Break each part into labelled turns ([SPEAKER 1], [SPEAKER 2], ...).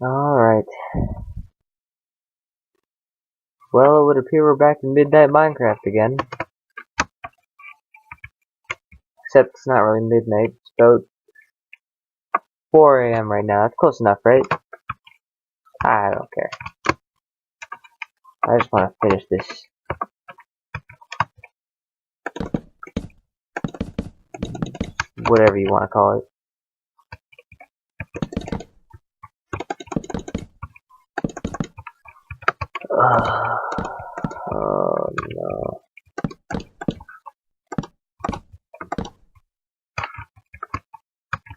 [SPEAKER 1] Alright. Well, it would appear we're back in Midnight Minecraft again. Except it's not really midnight. It's about 4 AM right now. That's close enough, right? I don't care. I just want to finish this. Whatever you want to call it. Oh no.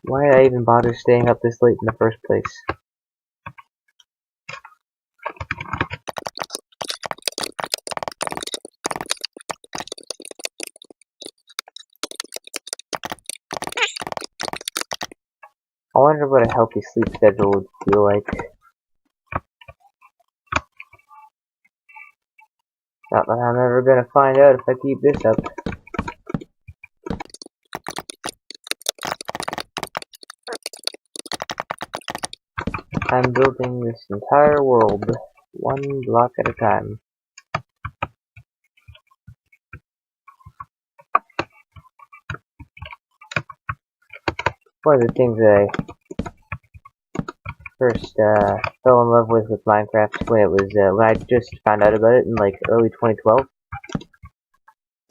[SPEAKER 1] Why did I even bother staying up this late in the first place? I wonder what a healthy sleep schedule would feel like. Not that I'm ever gonna find out if I keep this up. I'm building this entire world, one block at a time. One of the things that I first fell in love with Minecraft when it was when I just found out about it in like early 2012.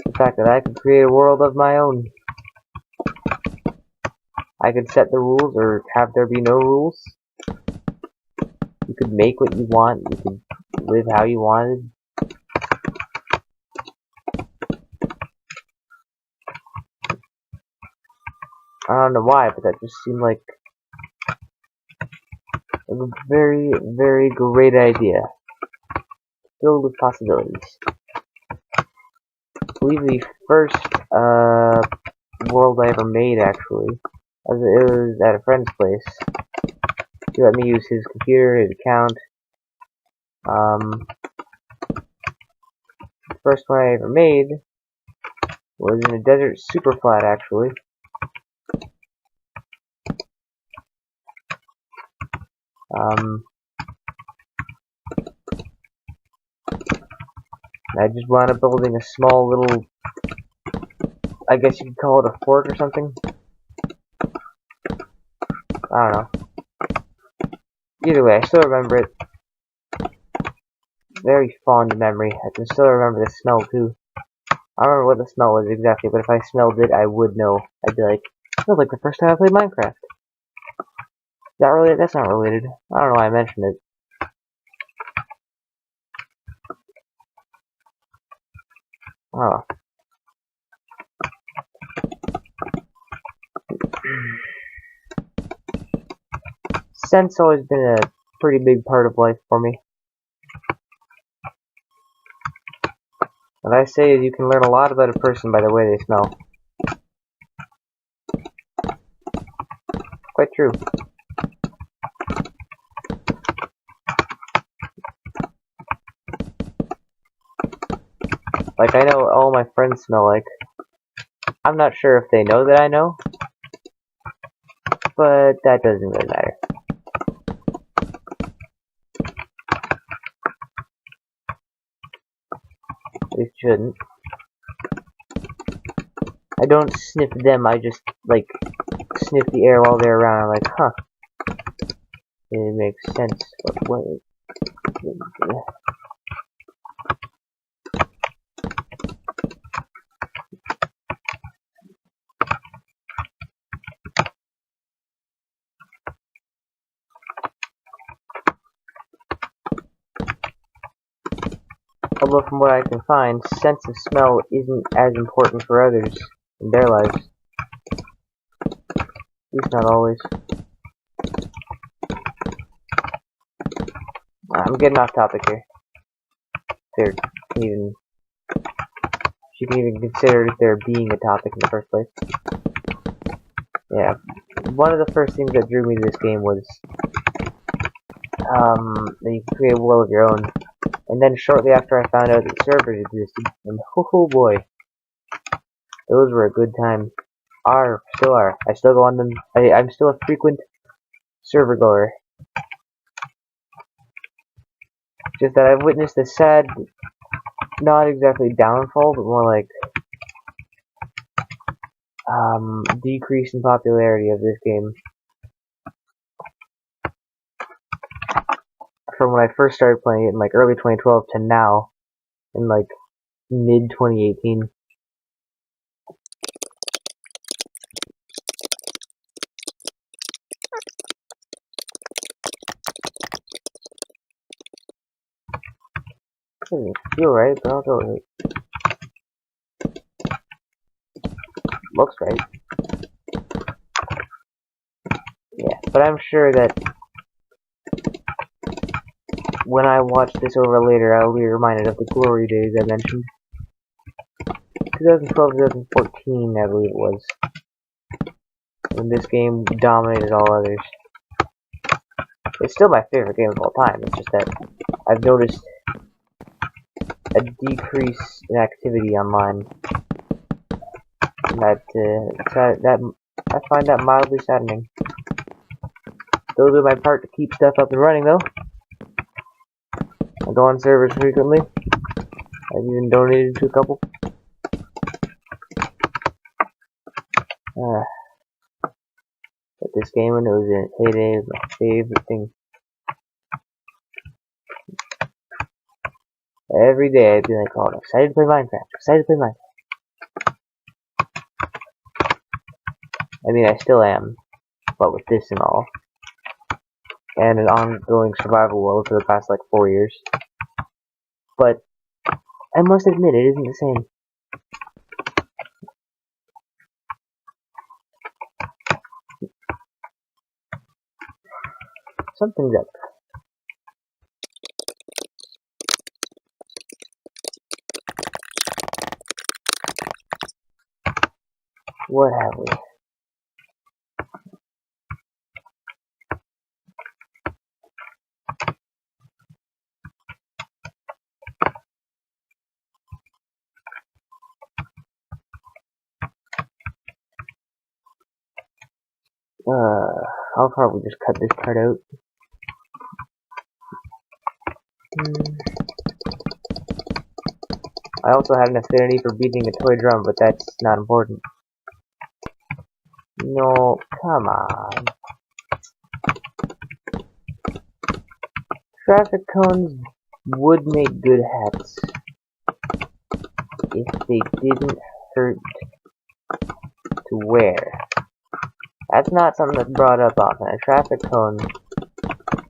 [SPEAKER 1] The fact that I could create a world of my own. I could set the rules or have there be no rules. You could make what you want. You could live how you wanted. I don't know why, but that just seemed like a very, very great idea. Filled with possibilities. I believe the first world I ever made, actually, it was at a friend's place. He let me use his computer, his account. The first one I ever made was in a desert super flat, actually. I just wound up building a small little, I guess you could call it a fort or something. I don't know. Either way, I still remember it. Very fond memory. I can still remember the smell too. I don't remember what the smell was exactly, but if I smelled it, I would know. I'd be like, it smells like the first time I played Minecraft. Is that related? That's not related. I don't know why I mentioned it. Oh. Scent's always been a pretty big part of life for me. What I say is you can learn a lot about a person by the way they smell. Quite true. Like, I know what all my friends smell like. I'm not sure if they know that I know, but that doesn't really matter. It shouldn't. I don't sniff them, I just, like, sniff the air while they're around. I'm like, huh. It makes sense. But wait. Although from what I can find, sense of smell isn't as important for others in their lives. At least not always. I'm getting off topic here. There can even, you can even consider there being a topic in the first place. Yeah, one of the first things that drew me to this game was that you can create a world of your own. And then shortly after I found out that servers existed, and oh boy, those were a good time. Still are. I still go on them. I'm still a frequent server goer. just that I've witnessed a sad, not exactly downfall, but more like decrease in popularity of this game from when I first started playing it in like early 2012 to now in like mid 2018. Doesn't feel right, but I'll go with it. Looks right. Yeah, but I'm sure that when I watch this over later, I'll be reminded of the glory days I mentioned. 2012, 2014, I believe it was, when this game dominated all others. It's still my favorite game of all time. It's just that I've noticed a decrease in activity online. That I find that mildly saddening. Those are my part to keep stuff up and running, though. I go on servers frequently. I've even donated to a couple. But this game, when it was in its heyday, is my favorite thing. Every day I'd be like, oh, I'm excited to play Minecraft. Excited to play Minecraft. I mean, I still am, but with this and all. And an ongoing survival world for the past, like, 4 years. But I must admit, it isn't the same. Something's up. What have we? I'll probably just cut this part out. I also had an affinity for beating a toy drum, but that's not important. No, come on. Traffic cones would make good hats if they didn't hurt to wear. That's not something that's brought up often. A traffic cone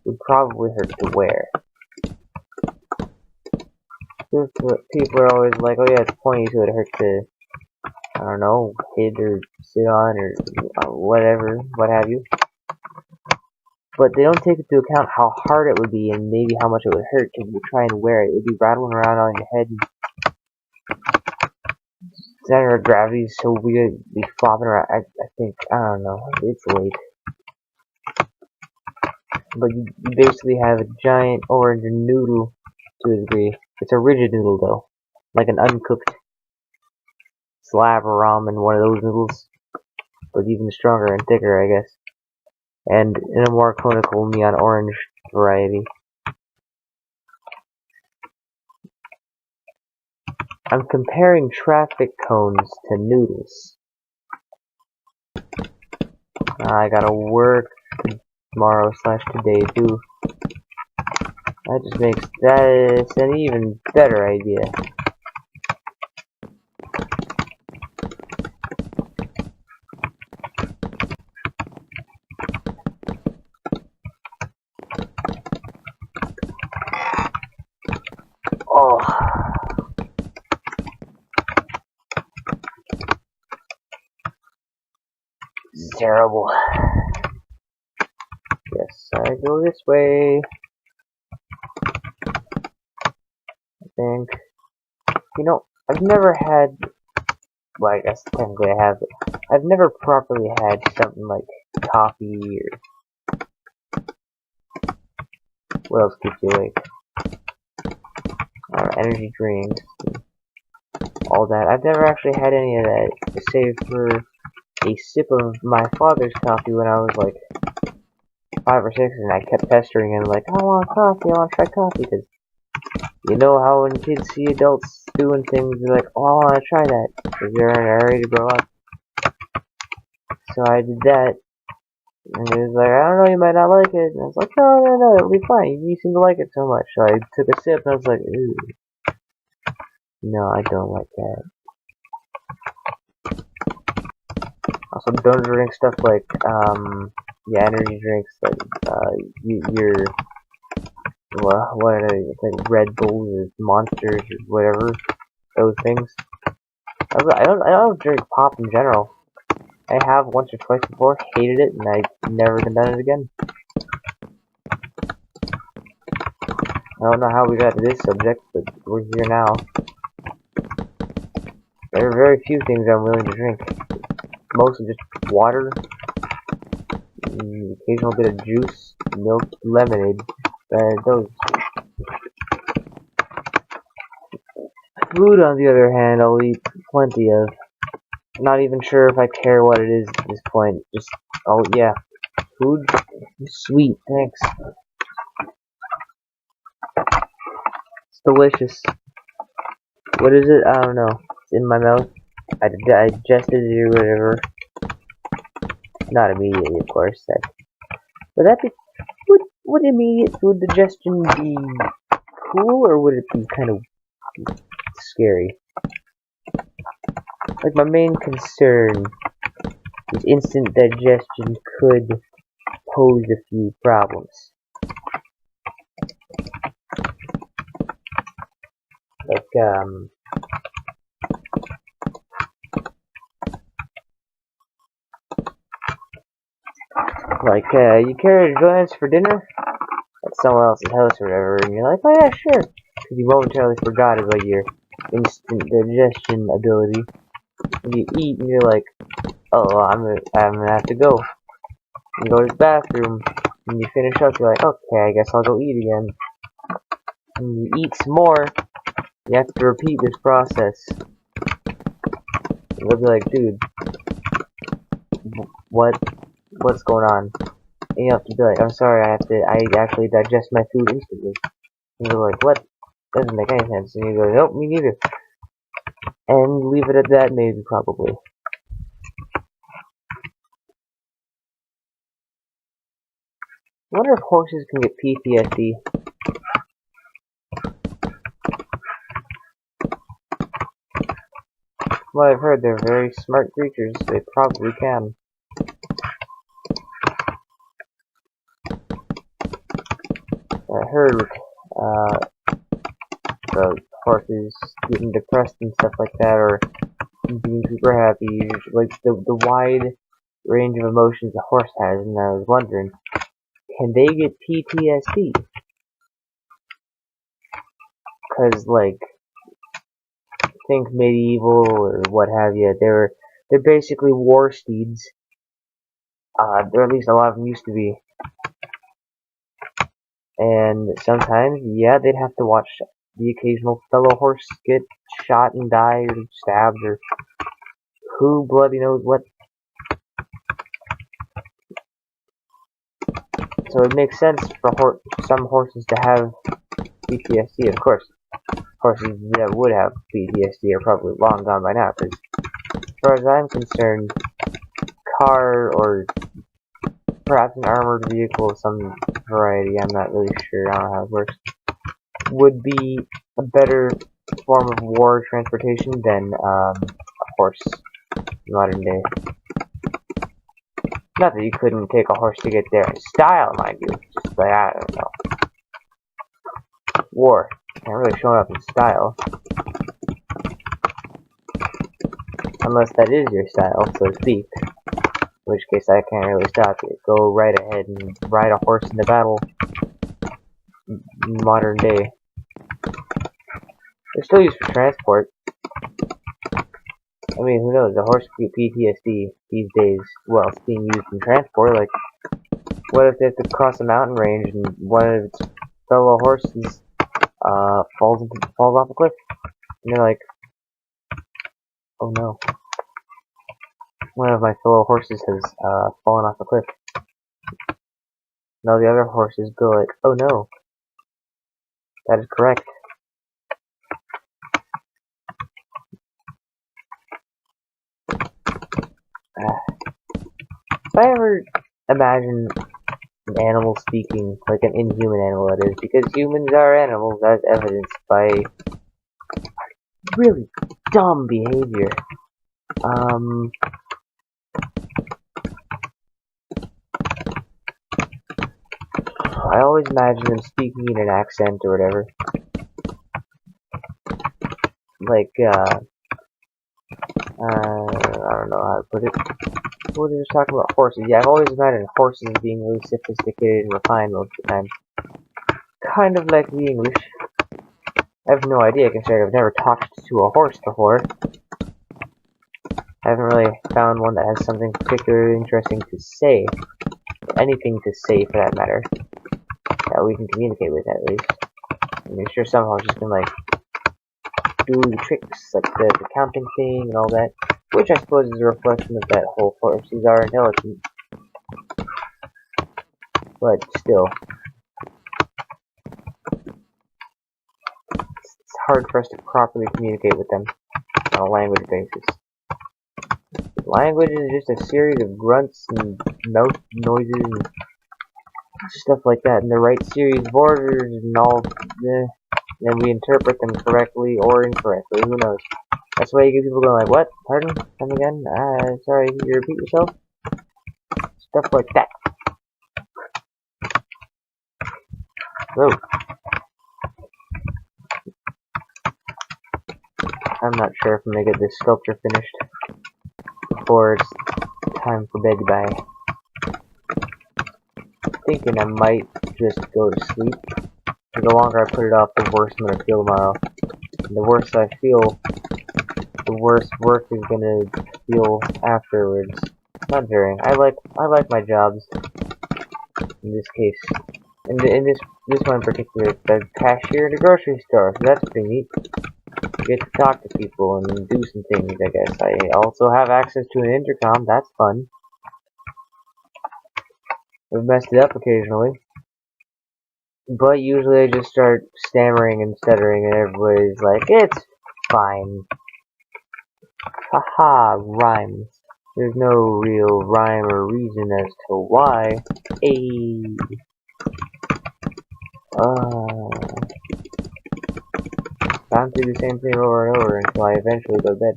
[SPEAKER 1] would probably hurt to wear. People are always like, oh yeah, it's pointy, so it hurts to, I don't know, hit or sit on or whatever, what have you. But they don't take into account how hard it would be and maybe how much it would hurt to try and wear it. It would be rattling around on your head. Center of gravity is so weird. It'd be flopping around. I think, I don't know. It's late. But you basically have a giant orange noodle to a degree. It's a rigid noodle though. Like an uncooked slab of ramen, one of those noodles. But even stronger and thicker, I guess. And in a more conical neon orange variety. I'm comparing traffic cones to noodles. I gotta work tomorrow/today too. That just makes that an even better idea. Oh. This is terrible. Yes, I go this way. I think. You know, I've never had. Well, I guess technically I have. I've never properly had something like coffee or. What else keeps you awake? Energy drinks. All that. I've never actually had any of that, save for a sip of my father's coffee when I was like 5 or 6, and I kept pestering him like, I want coffee, I want to try coffee, because You know how when kids see adults doing things, they're like, oh, I want to try that, because they're in a hurry to grow up. So I did that, and he was like, I don't know, you might not like it. And I was like, no, it'll be fine. You seem to like it so much. So I took a sip, and I was like, ooh, no, I don't like that. Also, don't drink stuff like, yeah, energy drinks, like, your, what are they, like Red Bulls or Monsters or whatever, those things. I don't drink pop in general. I have once or twice before, hated it, and I've never done it again. I don't know how we got to this subject, but we're here now. There are very few things I'm willing to drink. Mostly just water, occasional bit of juice, milk, lemonade. Those. Food, on the other hand, I'll eat plenty of. Not even sure if I care what it is at this point. Just, oh yeah, food, sweet, thanks. It's delicious. What is it? I don't know. It's in my mouth. I digested it or whatever. Not immediately, of course. Would that be? Would immediate food digestion be cool, or would it be kind of scary? Like, my main concern is instant digestion could pose a few problems. Like, you care to join us for dinner at someone else's house or whatever, and you're like, oh yeah, sure, because you momentarily forgot about your instant digestion ability. And you eat, and you're like, oh, well, I'm gonna have to go. You go to the bathroom, and you finish up, you're like, okay, I guess I'll go eat again. And you eat some more, you have to repeat this process. They'll be like, dude, what's going on? And you have to be like, I'm sorry, I actually digest my food instantly. And you're like, what? Doesn't make any sense. And you go, nope, me neither. And leave it at that, maybe, probably. I wonder if horses can get PTSD. Well, I've heard they're very smart creatures. They probably can. I heard, the horses getting depressed and stuff like that, or being super happy, like the wide range of emotions a horse has, and I was wondering, can they get PTSD? Cause like, think medieval or what have you, they're basically war steeds. Or at least a lot of them used to be. And sometimes, yeah, they'd have to watch the occasional fellow horse get shot and die, or stabbed, or who bloody knows what. So it makes sense for some horses to have PTSD. Of course, horses that would have PTSD are probably long gone by now, because as far as I'm concerned, car or perhaps an armored vehicle of some variety, I'm not really sure, I don't know how it works, would be a better form of war transportation than a horse in modern day. Not that you couldn't take a horse to get there in style, mind you, just like, I don't know. War. Can't really show up in style. Unless that is your style, so to speak. In which case I can't really stop you. Go right ahead and ride a horse into battle. Modern day. They're still used for transport. I mean, who knows? A horse could get PTSD these days. Well, it's being used in transport. Like, what if they have to cross a mountain range and one of its fellow horses falls off a cliff? And you're like, oh no. One of my fellow horses has fallen off a cliff. Now the other horses go like, oh no. That is correct. if I ever imagine an animal speaking, like an inhuman animal that is, because humans are animals as evidenced by really dumb behavior. I always imagine them speaking in an accent or whatever. Like, I don't know how to put it. What are they talking about horses? Yeah, I've always imagined horses being really sophisticated and refined most of the time. Kind of like the English. I have no idea, considering I've never talked to a horse before. I haven't really found one that has something particularly interesting to say. Anything to say, for that matter. That we can communicate with, at least. I mean, sure, somehow it's just been like do the tricks, like the counting thing and all that, which I suppose is a reflection of that whole horses are intelligent. But still, it's hard for us to properly communicate with them on a language basis. Language is just a series of grunts and mouth noises and stuff like that in the right series of orders and all, and we interpret them correctly or incorrectly, who knows. That's why you get people going like, what? Pardon? Come again? Sorry, can you repeat yourself? Stuff like that. So, I'm not sure if I'm gonna get this sculpture finished before it's time for bed bye. Thinking I might just go to sleep. The longer I put it off, the worse I'm gonna feel tomorrow. And the worse I feel, the worse work is gonna feel afterwards. Not during. I like my jobs. In this case, in this one in particular, the cashier at a grocery store. So that's pretty neat. Get to talk to people and do some things. I guess I also have access to an intercom. That's fun. I've messed it up occasionally. But usually I just start stammering and stuttering and everybody's like, it's fine. Haha, rhymes. There's no real rhyme or reason as to why. Ayy. Bound to do the same thing over and over until I eventually go to bed.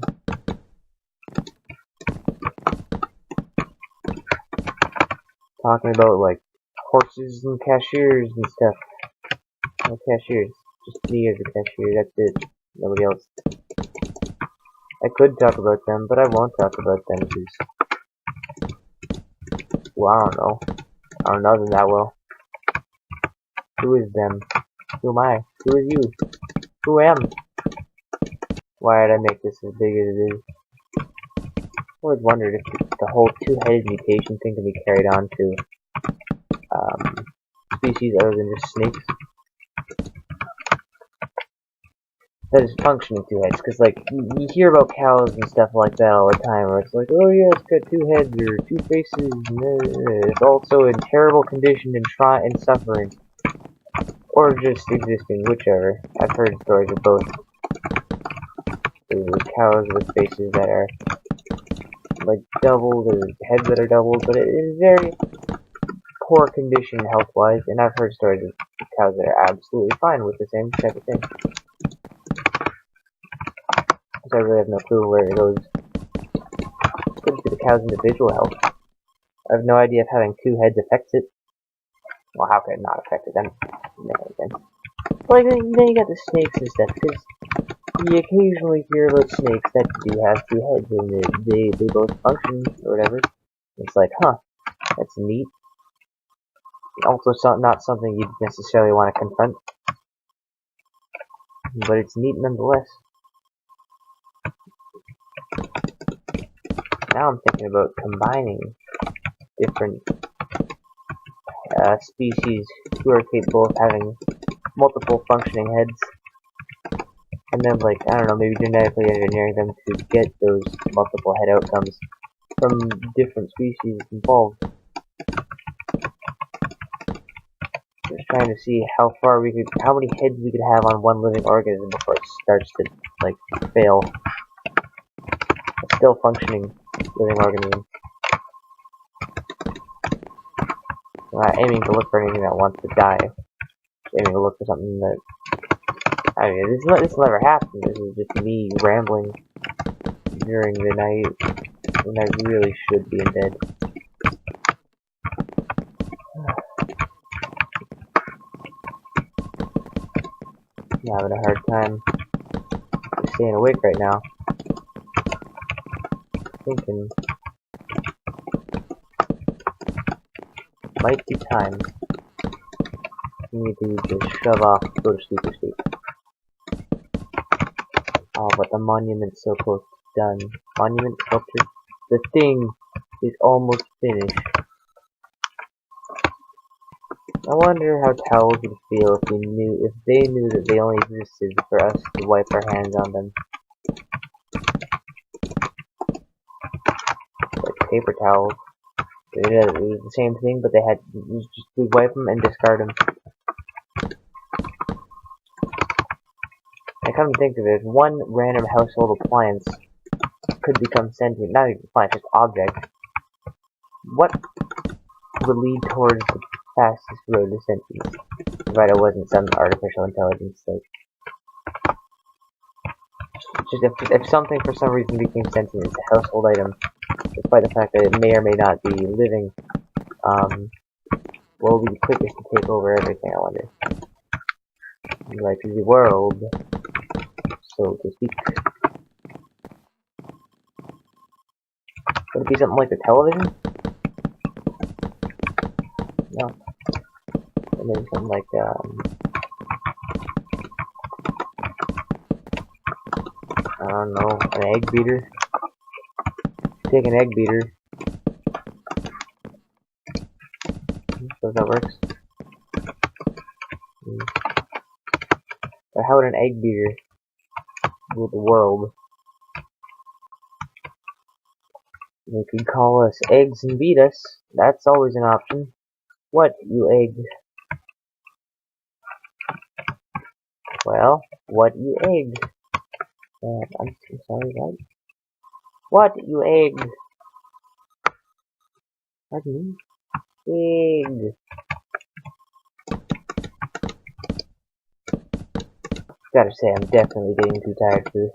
[SPEAKER 1] Talking about, like, horses and cashiers and stuff. No cashiers. Just me as a cashier, that's it. Nobody else. I could talk about them, but I won't talk about them because, well, I don't know. I don't know them that well. Who is them? Who am I? Who is you? Who am? Why did I make this as big as it is? I always wondered if the whole two-headed mutation thing can be carried on to species other than just snakes. That is functioning two heads, because like you hear about cows and stuff like that all the time, where it's like, oh yeah, it's got two heads or two faces, and it's also in terrible condition and suffering, or just existing, whichever. I've heard stories of both. There's cows with faces that are like doubled, or heads that are doubled, but it is very poor condition health-wise, and I've heard stories of cows that are absolutely fine with the same type of thing. So I really have no clue where it goes. Could be the cow's individual health. I have no idea if having two heads affects it. Well, how could it not affect it then? Like, then you got the snakes and stuff, because you occasionally hear about snakes that do have two heads, and they both function, or whatever. It's like, huh, that's neat. Also, not something you'd necessarily want to confront. But it's neat nonetheless. Now I'm thinking about combining different species who are capable of having multiple functioning heads, and then, like, I don't know, maybe genetically engineering them to get those multiple head outcomes from different species involved. Just trying to see how many heads we could have on one living organism before it starts to, like, fail. A still functioning living organism. I'm not aiming to look for anything that wants to die. Just aiming to look for something that... I mean, this never happened. This is just me rambling during the night when I really should be in bed. I'm having a hard time staying awake right now. Thinking might be time for me to just shove off, go to sleep or sleep. Oh, but the monument's so close to done. Monument sculpture. The thing is almost finished. I wonder how towels would feel if they knew that they only existed for us to wipe our hands on them. Like paper towels. It was the same thing, but we wipe them and discard them. I come to think of it, if one random household appliance could become sentient, not even appliance, just object, what would lead towards the fastest road to sentience? Provided it wasn't some artificial intelligence, like, just if something for some reason became sentient, it's a household item, despite the fact that it may or may not be living, what would be the quickest to take over everything, I wonder? Like the world, so to speak. Would it be something like the television? No. Or maybe something like, I don't know, an egg beater? Take an egg beater. So that works. But how would an egg beater rule the world? They could call us eggs and beat us. That's always an option. What, you egg? Well, what, you egg? I'm so sorry, what? What, you egg? Pardon me? Egg. Gotta say, I'm definitely getting too tired for this.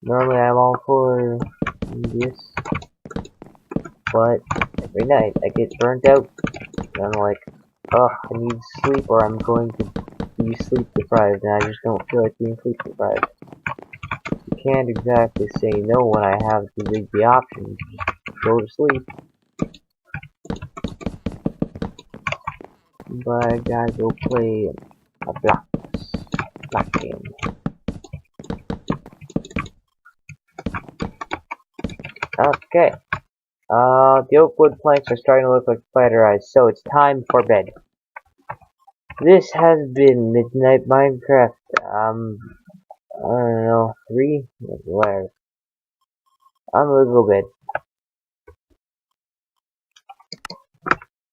[SPEAKER 1] Normally, I'm all for this, but every night I get burnt out. And I'm like, oh, I need sleep or I'm going to be sleep deprived, and I just don't feel like being sleep deprived. You can't exactly say no when I have the option to just go to sleep. But I gotta go play a black game. Okay. The oak wood planks are starting to look like spider eyes, so it's time for bed. This has been Midnight Minecraft. I don't know, 3? Whatever. I'm gonna go to bed.